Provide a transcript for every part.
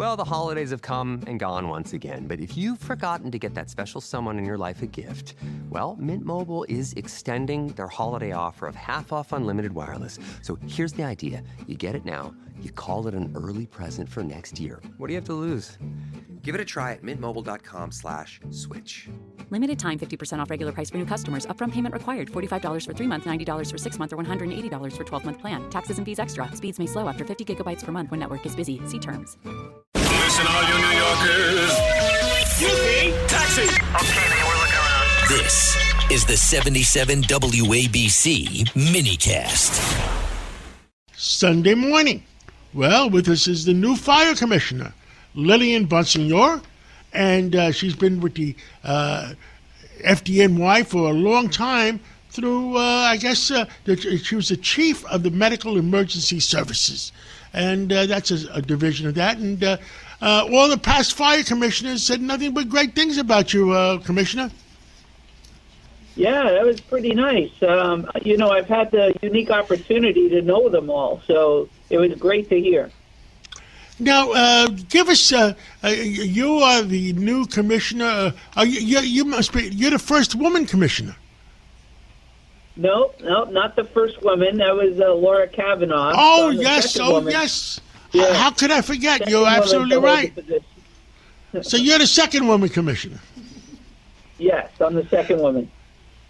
Well, the holidays have come and gone once again, but if you've forgotten to get that special someone in your life a gift, well, Mint Mobile is extending their holiday offer of half off unlimited wireless. So here's the idea. You get it now, you call it an early present for next year. What do you have to lose? Give it a try at mintmobile.com/switch. Limited time 50% off regular price for new customers. Upfront payment required. $45 for 3 months, $90 for 6 months, or $180 for 12-month plan. Taxes and fees extra. Speeds may slow after 50 gigabytes per month when network is busy. See terms. Listen, all you New Yorkers. Taxi. Okay, man, we're looking around. This is the 77 WABC minicast. Sunday morning. Well, with us is the new fire commissioner, Lillian Bonsignore, and she's been with the FDNY for a long time through, she was the chief of the Medical Emergency Services, and that's a division of that. And all the past fire commissioners said nothing but great things about you, Commissioner. Yeah, that was pretty nice. I've had the unique opportunity to know them all, so it was great to hear. Now, give us. You are the new commissioner. You must be. You're the first woman commissioner. No, not the first woman. That was Laura Kavanaugh. Oh yes, yes. Yeah. How could I forget? Second, you're absolutely right. So you're the second woman commissioner. Yes, I'm the second woman.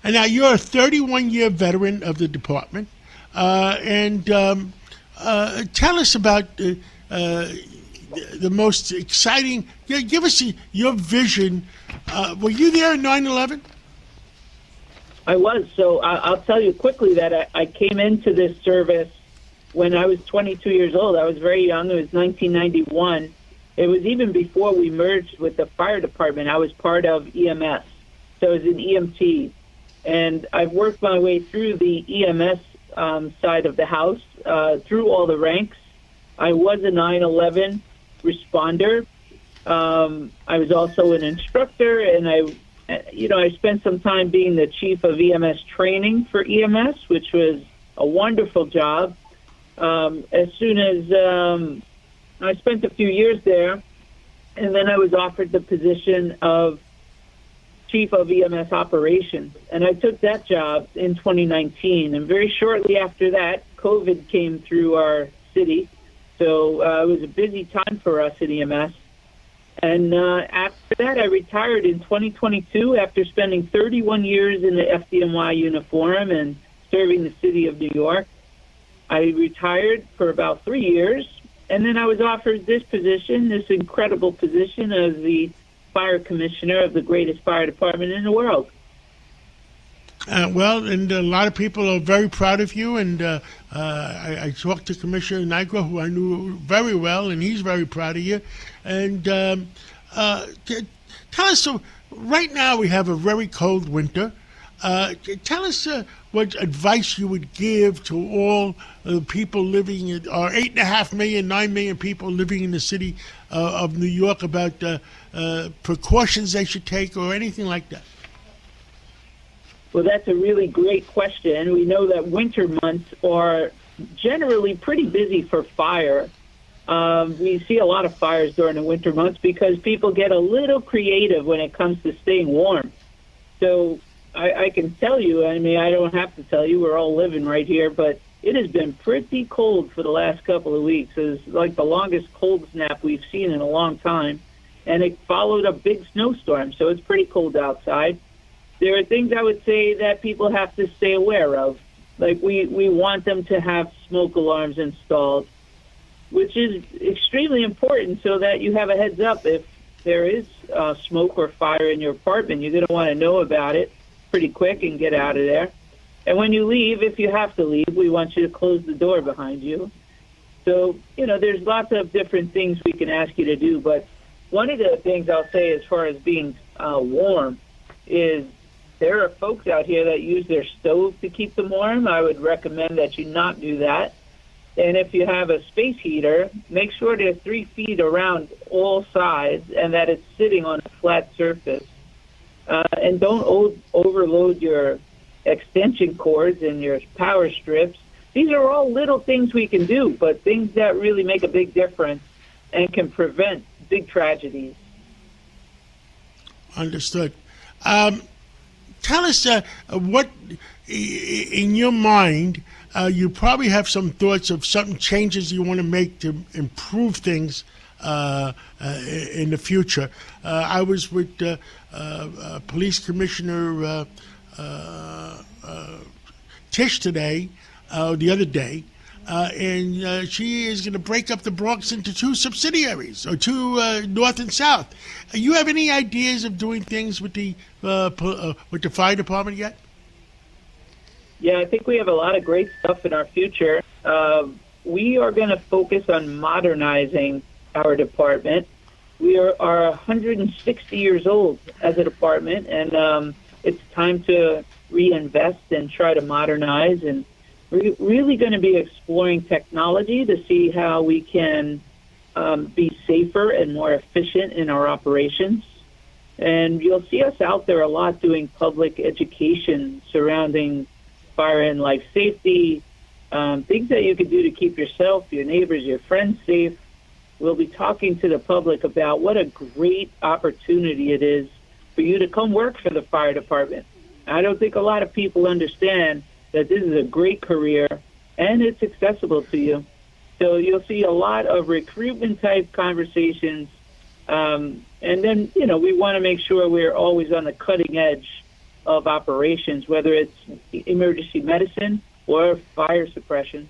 And now you're a 31-year veteran of the department, and tell us about. The most exciting. Give us your vision. Were you there in 9/11? I was. So I'll tell you quickly that I came into this service when I was 22 years old. I was very young. It was 1991. It was even before we merged with the fire department. I was part of EMS. So I was an EMT. And I've worked my way through the EMS side of the house, through all the ranks. I was a 9/11 responder. I was also an instructor, and I spent some time being the chief of EMS training for EMS, which was a wonderful job. As soon as I spent a few years there, and then I was offered the position of chief of EMS operations, and I took that job in 2019. And very shortly after that, COVID came through our city. So it was a busy time for us at EMS. And after that, I retired in 2022 after spending 31 years in the FDNY uniform and serving the city of New York. I retired for about 3 years, and then I was offered this position, this incredible position as the fire commissioner of the greatest fire department in the world. And a lot of people are very proud of you, and I talked to Commissioner Nigra, who I knew very well, and he's very proud of you. And tell us, so right now we have a very cold winter. Tell us what advice you would give to all people living, or 8.5 million, 9 million people living in the city of New York about precautions they should take or anything like that. Well, that's a really great question. We know that winter months are generally pretty busy for fire. We see a lot of fires during the winter months because people get a little creative when it comes to staying warm. So I can tell you, I mean, I don't have to tell you, we're all living right here, but it has been pretty cold for the last couple of weeks. It's like the longest cold snap we've seen in a long time, and it followed a big snowstorm, so it's pretty cold outside. There are things I would say that people have to stay aware of. Like we want them to have smoke alarms installed, which is extremely important so that you have a heads up if there is smoke or fire in your apartment. You're going to want to know about it pretty quick and get out of there. And when you leave, if you have to leave, we want you to close the door behind you. So, there's lots of different things we can ask you to do. But one of the things I'll say as far as being warm is there are folks out here that use their stove to keep them warm. I would recommend that you not do that. And if you have a space heater, make sure they're 3 feet around all sides and that it's sitting on a flat surface. And don't overload your extension cords and your power strips. These are all little things we can do, but things that really make a big difference and can prevent big tragedies. Understood. Tell us what, in your mind, you probably have some thoughts of some changes you want to make to improve things in the future. I was with Police Commissioner Tish today, the other day, and she is going to break up the Bronx into two subsidiaries, or two north and south. You have any ideas of doing things with the fire department yet? Yeah, I think we have a lot of great stuff in our future. We are going to focus on modernizing our department. We are 160 years old as a department, and it's time to reinvest and try to modernize. And we're really going to be exploring technology to see how we can be safer and more efficient in our operations. And you'll see us out there a lot doing public education surrounding fire and life safety, things that you can do to keep yourself, your neighbors, your friends safe. We'll be talking to the public about what a great opportunity it is for you to come work for the fire department. I don't think a lot of people understand that this is a great career and it's accessible to you. So you'll see a lot of recruitment type conversations. And then, we want to make sure we're always on the cutting edge of operations, whether it's emergency medicine or fire suppression.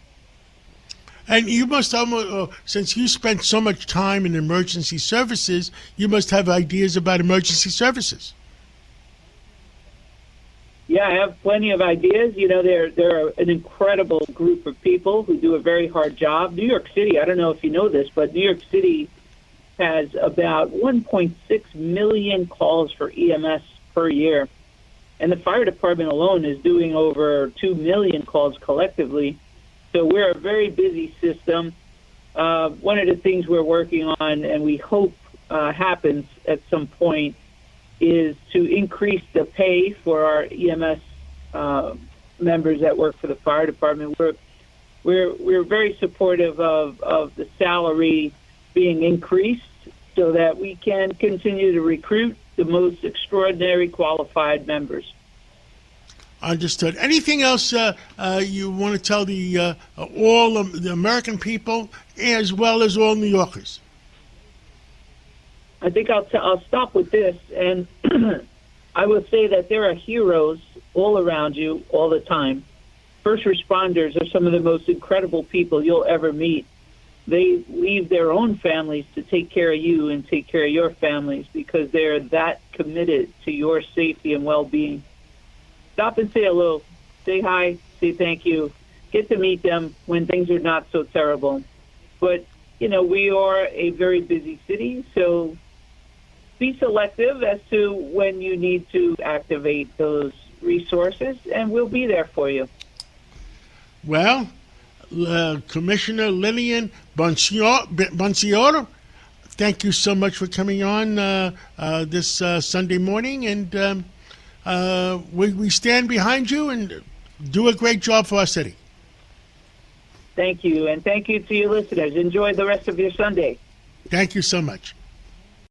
And you must almost, since you spent so much time in emergency services, you must have ideas about emergency services. Yeah, I have plenty of ideas. They're an incredible group of people who do a very hard job. New York City, I don't know if you know this, but New York City has about 1.6 million calls for EMS per year. And the fire department alone is doing over 2 million calls collectively. So we're a very busy system. One of the things we're working on, and we hope happens at some point, is to increase the pay for our EMS members that work for the fire department. We're very supportive of the salary being increased so that we can continue to recruit the most extraordinary qualified members. Understood. Anything else you want to tell all of the American people as well as all New Yorkers? I think I'll stop with this, and I will say that there are heroes all around you all the time. First responders are some of the most incredible people you'll ever meet. They leave their own families to take care of you and take care of your families because they're that committed to your safety and well-being. Stop and say hello, say hi, say thank you, get to meet them when things are not so terrible. But, we are a very busy city, so be selective as to when you need to activate those resources, and we'll be there for you. Well, Commissioner Lillian Bonsignore, thank you so much for coming on this Sunday morning, and we stand behind you and do a great job for our city. Thank you, and thank you to your listeners. Enjoy the rest of your Sunday. Thank you so much.